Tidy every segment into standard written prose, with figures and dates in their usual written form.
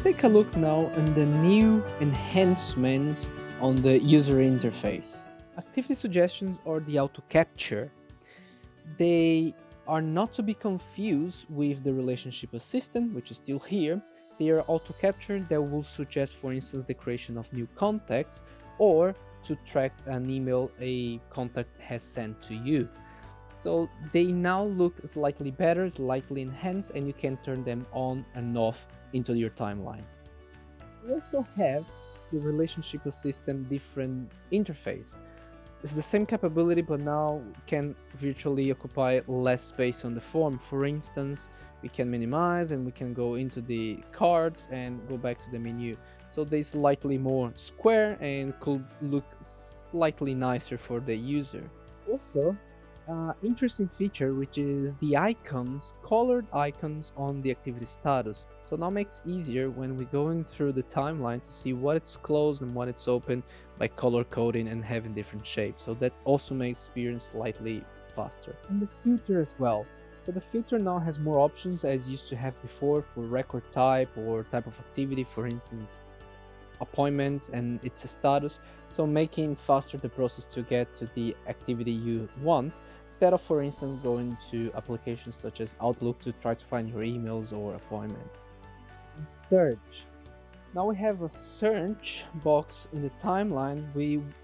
take a look now on the new enhancements on the user interface. Activity suggestions or the auto capture, they are not to be confused with the relationship assistant, which is still here. They are auto capture that will suggest, for instance, the creation of new contacts or to track an email a contact has sent to you. So they now look slightly better, slightly enhanced, and you can turn them on and off into your timeline. We also have the relationship assistant different interface. It's the same capability, but now can virtually occupy less space on the form. For instance, we can minimize and we can go into the cards and go back to the menu. So they're slightly more square and could look slightly nicer for the user. Also, interesting feature which is the icons, colored icons on the activity status. So now makes easier when we're going through the timeline to see what it's closed and what it's open by color coding and having different shapes. So that also makes experience slightly faster. And the filter as well. So the filter now has more options as used to have before for record type or type of activity, for instance appointments and its status, so making faster the process to get to the activity you want, instead of, for instance, going to applications such as Outlook to try to find your emails or appointment. And search. Now we have a search box in the timeline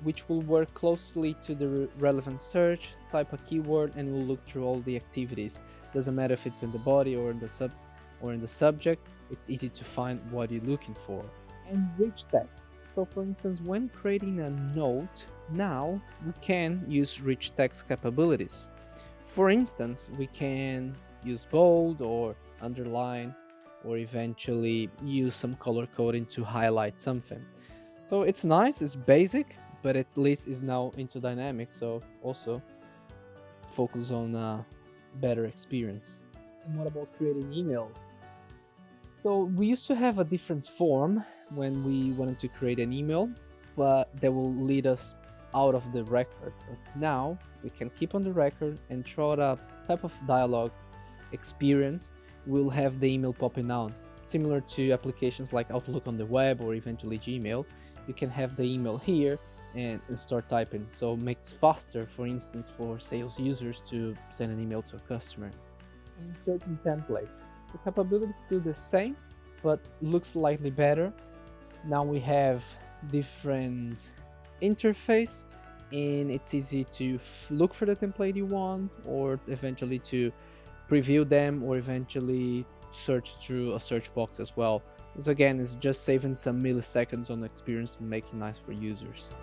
which will work closely to the relevant search, type a keyword and will look through all the activities. Doesn't matter if it's in the body or in the subject, it's easy to find what you're looking for. And rich text. So for instance, when creating a note, now we can use rich text capabilities. For instance, we can use bold or underline or eventually use some color coding to highlight something. So it's nice, it's basic, but at least is now into dynamic, so also focus on a better experience. And what about creating emails? So we used to have a different form when we wanted to create an email, but that will lead us out of the record. But now we can keep on the record and throughout a type of dialogue experience, we'll have the email popping out. Similar to applications like Outlook on the web or eventually Gmail, you can have the email here and start typing. So it makes faster, for instance, for sales users to send an email to a customer. Inserting templates. The capability is still the same, but looks slightly better. Now we have different interface and it's easy to look for the template you want or eventually to preview them or eventually search through a search box as well. Because again, it's just saving some milliseconds on the experience and making it nice for users.